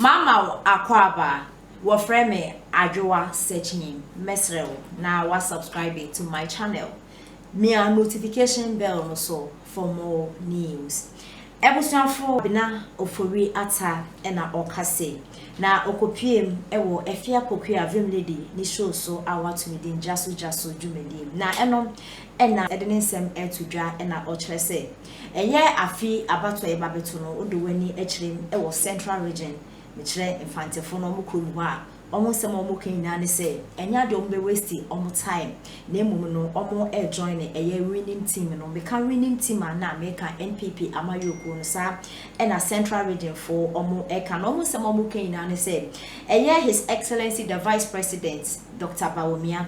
Mama Akwaba, wa frame Adjoa searching mesrel na wa subscribe to my channel. Mia notification bell no so for more news. Ebusuafo bina ofori ata na okase na okopiem ewo efia pokua vimlady ni show so awatumi din jaso dwumedi na eno na edene nsem etudwa na okire se eye afi abato e babeto no odowani akirem ewo central region mekire infantefo no mukrom ho a omo sem omo kenya ne se enya de ombe waste omo time na emum no omo join eye winning team no be kan winning team na America NPP amayoko no sa na central region for omo kan omo sem omo kenya ne se eye his excellency the vice president Dr. Bawumia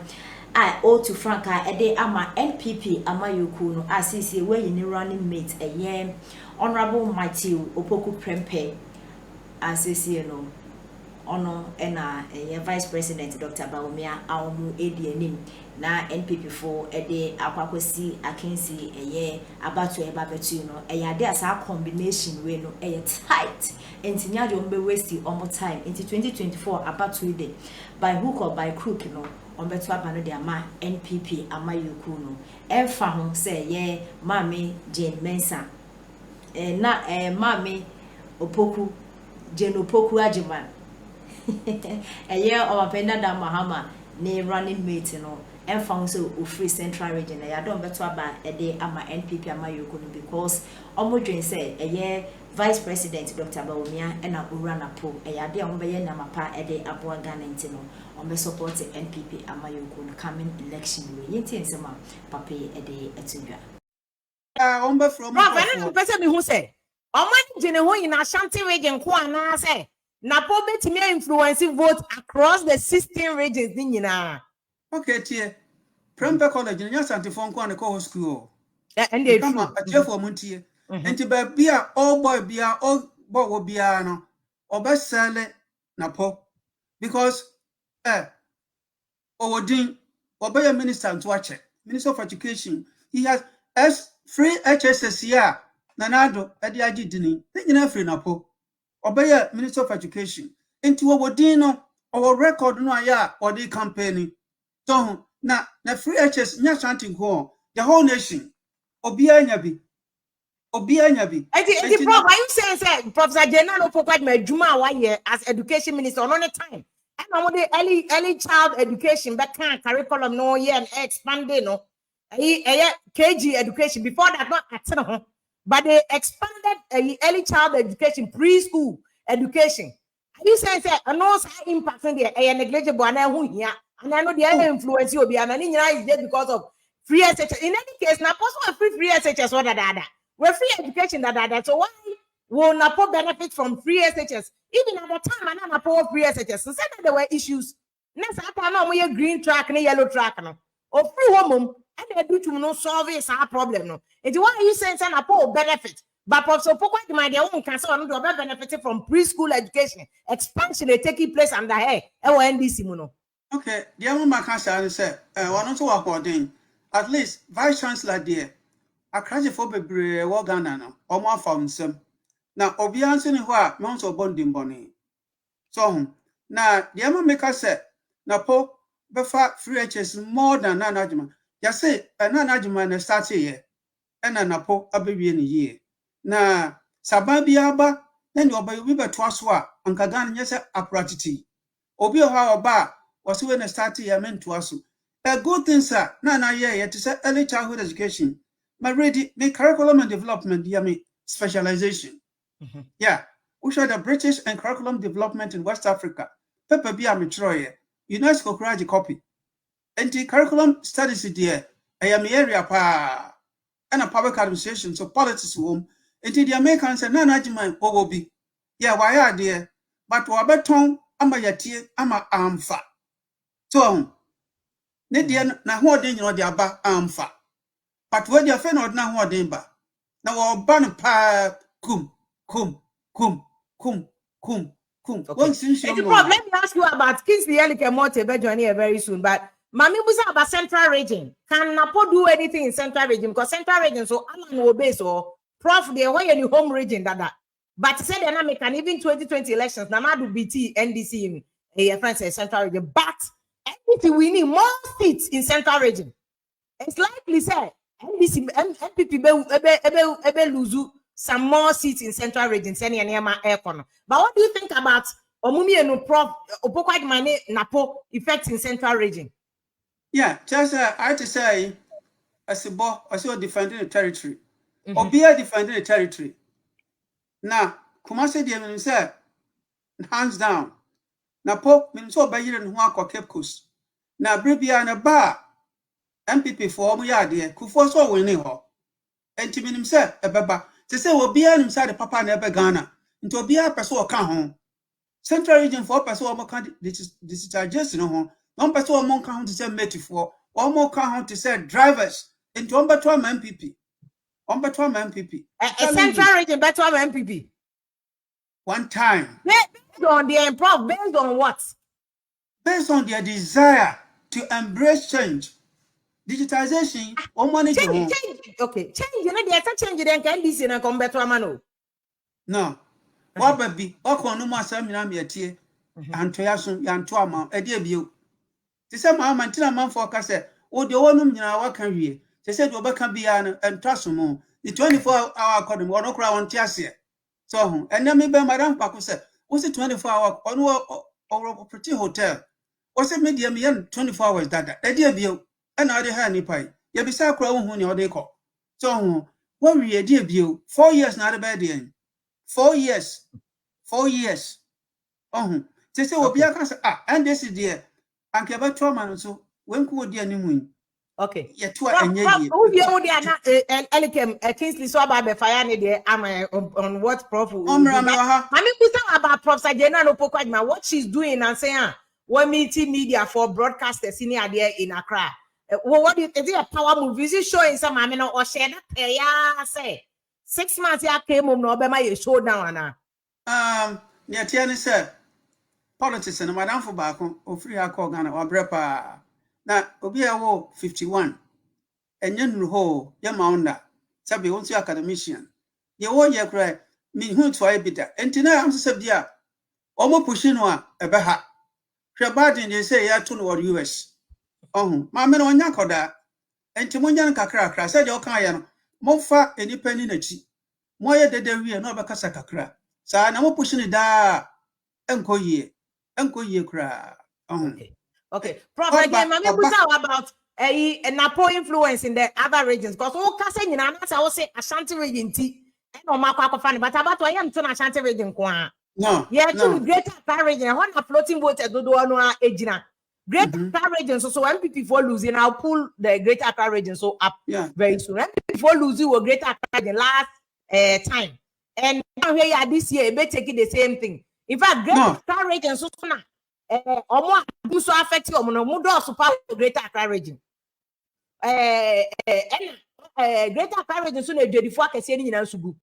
o to franka ede ama NPP amayoko no asisi we ni running mate eye honorable Matthew Opoku Prempeh asisi no ono ena vice president Dr. Bawumia awmu edienim na NPP for ede akwakosi akensi abato babetu no ade asa combination we no tight entinya de ombe waste omo time into 2024 abato ide by hook or by crook no ombeto abano de ama NPP amayuku no emfa ho se mame Jane Mensa na mame Opoku Jane Opoku Ajiman Omapenda da Mahama ne running mate no found so free central region don't better about ama NPP amayoko no because omodwen say vice president Dr. Bawumia and urana po de ombeye namapa aboa Ghana ntino ombe support NPP amayoko no coming election we yenti nsema papa etudwa ombe from person me who say omani jene ho ina Ashanti region ko ana say na po betimi influence vote across the 16 regions din nyina. Okay, tie. Prempeh College nya Ashanti fon ko an ko school. And they come atiefo muntie. Enti ba bia all boy bia all boy wo bia no obesele na po because Owodin obey minister to ache. Minister of Education. He has free HSS here. Nanado edi agi dini. Nyina free na po. Obey Minister of Education. Into Owodin no our record no aya or the campaign. So na free HS nya Ashanti go the whole nation. Obia nyabi. Eti prof, are you saying say Professor Jenna no pokwa medjuma wa ye as education minister on the time? And the early child education back curriculum no year and expanded no. KG education before that not at but they expanded early child education, preschool education. Are you saying say no impact in the negligible and I know the other influence will be and is there because of free SHS. In any case, now possible free SHS or that. We're free education that. So why will Napo benefit from free SHS? Even at the time, I Napo free SHS. So said that there were issues. Next, I know we green track and yellow track no. Or free home and they do to no solve this problem no. It's why you saying Napo benefit. But Professor Pokwa my own cancer on the benefit from preschool education expansion they taking place under her NDC muno. Okay, the other man can say one to according at least vice chancellor there. A crash for bebre wo Ghana no omo found some. Now obianso ni ho a me so bonding boni. So na the other make us say na po befa free HS more than nanajuma. Ya say nanajuma na start here. And na po abewie ni year. Na sababia aba na ni obayi bi beto aso a anka Ghana nyese apratiti. Obi ho a oba was when I started your mentor. A good thing, sir. Na ye to say early childhood education. My ready make curriculum and development, me specialization. Yeah. We show the British and curriculum development in West Africa. Pepe Bia Metroye. UNESCO Courage copy. Anti curriculum studies there. I am area pa and a public administration, so politics home. Until the Americans and non-agiment will be. Yeah, why are there? But Wabeton, ama yatie, ama amfa. So, Nidian na who den you the aba amfa. But when your friend or na who den ba. Na wo ban pa kum. Okay. The problem, let me ask you about Kingsley Elikemote Bejoani very soon, but Mami Busa about Central Region. Can Napo do anything in Central Region? Because Central Region, so Alan will be so prof there why in the home region that. But said dynamic and even 2020 elections, Namadu BT, NDC in a friend says Central Region. But NDC we need more seats in Central Region. It's likely said NDC MPP lose some more seats in Central Region. Send any aircon. But what do you think about Omumi and Prof Opokwad Mane Napo effect in Central Region? Yeah, just I had to say, as a boy, as you're defending the territory, or be defending the territory. Now, Kumasi dear means hands down. Now, Pope means so by you and Huako Cape Coast. Now, Bribia and a bar MPP for Omuya dear, Kufo so winning her. And to mean himself, a baba, to say, will be inside the Papa never Ghana, into be a person come home. Central Region for person or more digitization home, one person or more count to say metaphor, or more count to say drivers into Umbertram MPP. Umbertram MPP. A Central Region better MPP. One time. Based on the improv, based on what? Based on their desire to embrace change. Digitization, or money change. Okay, change. You know, there's a change. Then can this and come better, man. No. What baby? Oko no more seminar me atie. And toyasun yan to amount. Edia bio. Te say ma mantina man for kase. O de wonum nyina wa kan wie. Te say do be kan bia and trust mo. The 24-hour code mo no kra won tiase. So and then me be madam pako say, "What's 24-hour or pretty hotel? What's it media me 24 hours dada. Edia bio. And I de ha ni pai. Ye be say kra hu ni o de ko. So when we edia bio 4 years na de be de 4 years. 4 years. They say, Obia can say, and this is there. And Keba Trauma, so when could dear Nimu? Okay. Yet, and who the only Elikem, Kingsley Swaba, the fire on what Prof. I mean, we talk about Prof. Sajena no Pokwadma, what she's doing and saying, one meeting media for broadcasters in there in Accra. What is it a power move? Is it showing some amino or share that? Say 6 months, I came home, no, be my showdown. Yeah, Tiani said, politics and Madame for Bako, or free Hako Ghana, or Brepa. Now, Obia wo 51. And yen ho, Yamaunda, Sabi, won't you academician? Ye wo ye cry, me who to a bit. And tonight I'm so dear. Omo Pushinoa, a beha. Shabadin, they say, ya to or US. Mamma on Yakoda. And Timunian Kakra, said your Kayan, Mofa, any penny nachi. Moya de we are no Bacasa Kakra. Sa na mo pushing it da enko ye kra. Okay. Prof, again, mami busa about a Napo influence in the other regions because all kasa nyina na say say Ashanti region ti e no makwa akofan but about why am to na Ashanti region kwa. No. Yeah, to Greater Accra region when a floating boat do no ejina. Greater Accra region so MPP for losing I'll pull the Greater Accra region so up very soon. MPP for losing will Greater Accra the last time. And now here this year, may take it the same thing. In fact, Greater Accra region so na omo so affect you omo no do super Greater Accra region. Greater Accra region so na 24 kese ni nyina sugu.